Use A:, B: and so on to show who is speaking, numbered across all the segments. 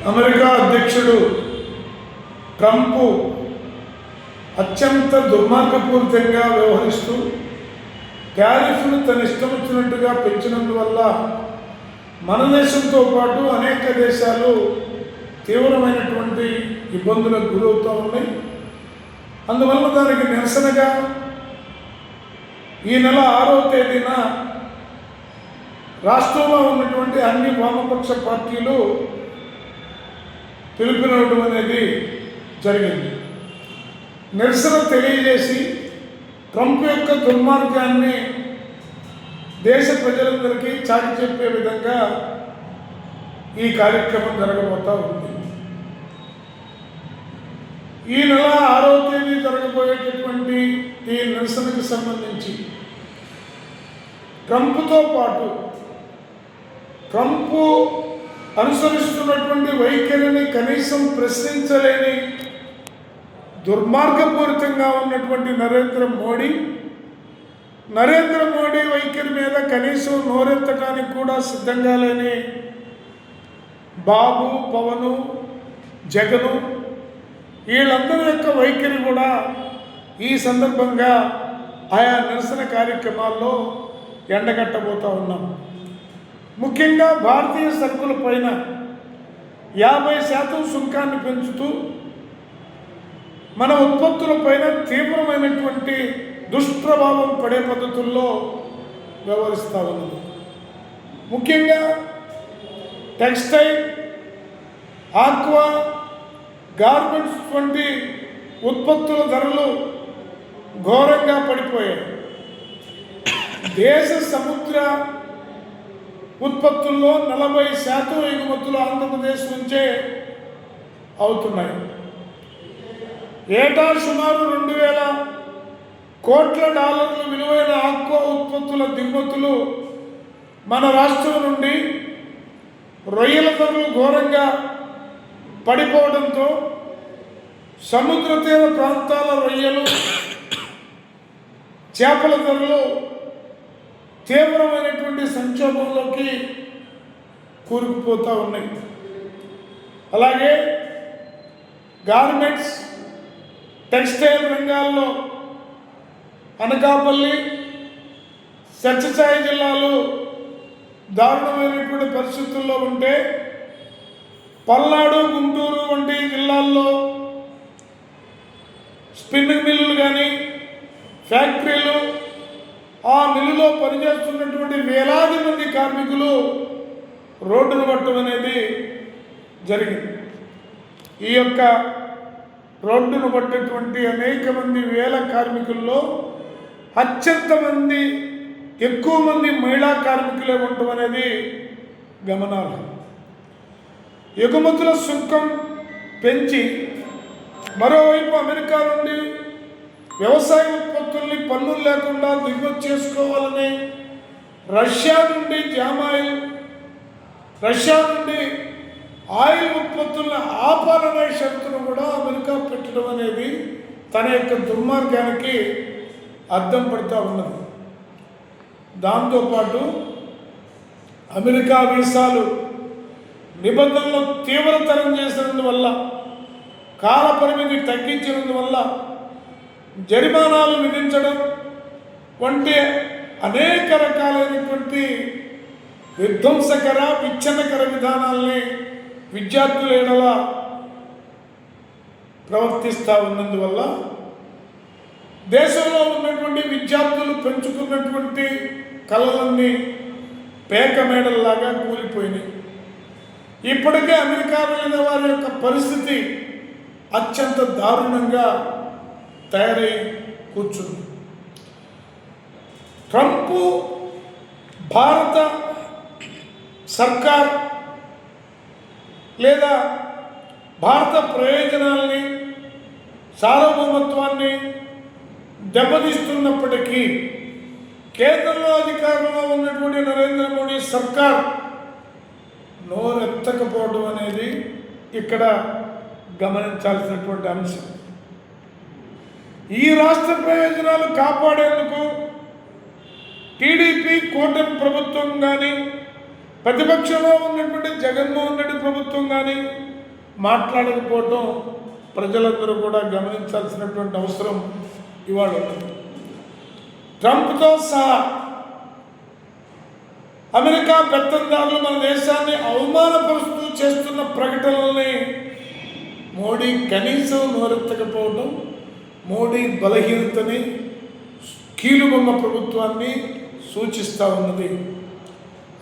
A: America అధ్యక్షుడు Trump అత్యంత దుర్మార్గపూరితంగా వ్యవహరిస్తూ టారిఫ్ను తన ఇష్టం వచ్చినట్టుగా పెంచినందువల్ల మన దేశంతో పాటు అనేక దేశాలు తీవ్రమైనటువంటి ఇబ్బందులకు గురవుతూ ఉన్నాయి. అందువల్ల దానికి నిరసనగా ఈ నెల 6వ తేదీన రాష్ట్రంలో ఉన్నటువంటి అన్ని వామపక్ష పార్టీలు పిలుపునివ్వడం అనేది జరిగింది. నిరసన తెలియజేసి ట్రంప్ యొక్క దుర్మార్గాన్ని దేశ ప్రజలందరికీ చాటి చెప్పే విధంగా ఈ కార్యక్రమం జరగబోతూ ఉంది. ఈ నెల 6వ తేదీ జరగబోయేటటువంటి ఈ నిరసనకు సంబంధించి ట్రంప్తో పాటు ట్రంప్ అనుసరిస్తున్నటువంటి వైఖరిని కనీసం ప్రశ్నించలేని దుర్మార్గపూరితంగా ఉన్నటువంటి నరేంద్ర మోడీ వైఖరి మీద కనీసం నోరెత్తడానికి కూడా సిద్ధంగా లేని బాబు, పవను, జగను వీళ్ళందరి యొక్క వైఖరి కూడా ఈ సందర్భంగా ఆయా నిరసన కార్యక్రమాల్లో ఎండగట్టబోతూ ఉన్నాం. ముఖ్యంగా భారతీయ సరుకుల పైన 50% సుంకాన్ని పెంచుతూ మన ఉత్పత్తులపైన తీవ్రమైనటువంటి దుష్ప్రభావం పడే పద్ధతుల్లో వ్యవహరిస్తూ ఉన్నది. ముఖ్యంగా టెక్స్టైల్, ఆక్వా, గార్మెంట్స్ వంటి ఉత్పత్తుల ధరలు ఘోరంగా పడిపోయాయి. దేశ సముద్ర ఉత్పత్తుల్లో 40% ఎగుమతులు ఆంధ్రప్రదేశ్ నుంచే అవుతున్నాయి. ఏటా సుమారు 2000 కోట్ల డాలర్ల విలువైన ఆక్వా ఉత్పత్తుల దిగుమతులు మన రాష్ట్రం నుండి రొయ్యల ధరలు ఘోరంగా పడిపోవడంతో సముద్ర తీర ప్రాంతాల రొయ్యలు, చేపల ధరలు తీవ్రమైనటువంటి సంక్షోభంలోకి కూరుకుపోతూ ఉన్నాయి. అలాగే గార్మెంట్స్, టెక్స్టైల్ రంగాల్లో అనకాపల్లి, సత్యసాయి జిల్లాలు దారుణమైనటువంటి పరిస్థితుల్లో ఉంటే పల్నాడు, గుంటూరు వంటి జిల్లాల్లో స్పిన్నింగ్ మిల్లులు కానీ ఫ్యాక్టరీలు, ఆ మిల్లులో పనిచేస్తున్నటువంటి వేలాది మంది కార్మికులు రోడ్డును పట్టడం అనేది జరిగింది. ఈ యొక్క రోడ్డును పట్టేటువంటి అనేక మంది వేల కార్మికుల్లో ఎక్కువ మంది మహిళా కార్మికులే ఉండటం అనేది గమనార్హం. ఎగుమతుల సుంకం పెంచి మరోవైపు అమెరికా నుండి వ్యవసాయ ఉత్పత్తుల్ని పన్నులు లేకుండా దిగుమతి చేసుకోవాలని రష్యా నుండి ఆయిల్ ఉత్పత్తులను ఆపాలనే షరతును కూడా అమెరికా పెట్టడం అనేది తన యొక్క దుర్మార్గానికి అద్దం పడుతూ ఉన్నది. దాంతోపాటు అమెరికా వీసాలు నిబంధనలు తీవ్రతరం చేసినందువల్ల, కాల పరిమితి తగ్గించినందువల్ల, జరిమానాలు విధించడం వంటి అనేక రకాలైనటువంటి విచ్ఛిన్నకర విధానాల్ని విద్యార్థుల ఎడల ప్రవర్తిస్తూ ఉన్నందువల్ల దేశంలో ఉన్నటువంటి విద్యార్థులు పెంచుకున్నటువంటి కళలన్నీ పేక మేడల్లాగా కూలిపోయినాయి. ఇప్పటికే అమెరికా వెళ్ళిన వారి యొక్క పరిస్థితి అత్యంత దారుణంగా తయారై కూర్చుంది. ట్రంప్ భారత సర్కార్ లేదా భారత ప్రయోజనాల్ని, సార్వభౌమత్వాన్ని దెబ్బతీస్తున్నప్పటికీ కేంద్రంలో అధికారంలో ఉన్నటువంటి నరేంద్ర మోడీ సర్కార్ నోరెత్తకపోవడం అనేది ఇక్కడ గమనించాల్సినటువంటి అంశం. ఈ రాష్ట్ర ప్రయోజనాలు కాపాడేందుకు టీడీపీ కూటమి ప్రభుత్వం కానీ ప్రతిపక్షంలో ఉన్నటువంటి జగన్మోహన్ రెడ్డి ప్రభుత్వం కానీ మాట్లాడకపోవటం ప్రజలందరూ కూడా గమనించాల్సినటువంటి అవసరం ఇవాళ ఉంది. ట్రంప్తో సహా అమెరికా పెత్తందారులు మన దేశాన్ని అవమానపరుస్తూ చేస్తున్న ప్రకటనల్ని మోడీ కనీసం నోరెత్తకపోవడం మోడీ బలహీనతని, కీలుబొమ్మ ప్రభుత్వాన్ని సూచిస్తూ ఉన్నది.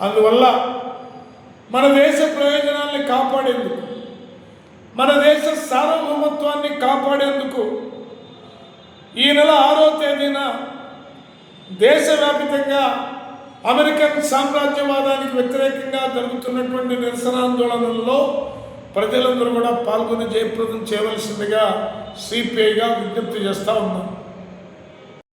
A: అందువల్ల మన దేశ ప్రయోజనాల్ని కాపాడేందుకు, మన దేశ సార్వభౌమత్వాన్ని కాపాడేందుకు ఈ నెల 6వ తేదీన దేశవ్యాప్తంగా అమెరికన్ సామ్రాజ్యవాదానికి వ్యతిరేకంగా జరుగుతున్నటువంటి నిరసనాందోళనల్లో ప్రజలందరూ కూడా పాల్గొని జయప్రదం చేయవలసిందిగా సిపిఐగా విజ్ఞప్తి చేస్తూ ఉన్నాం.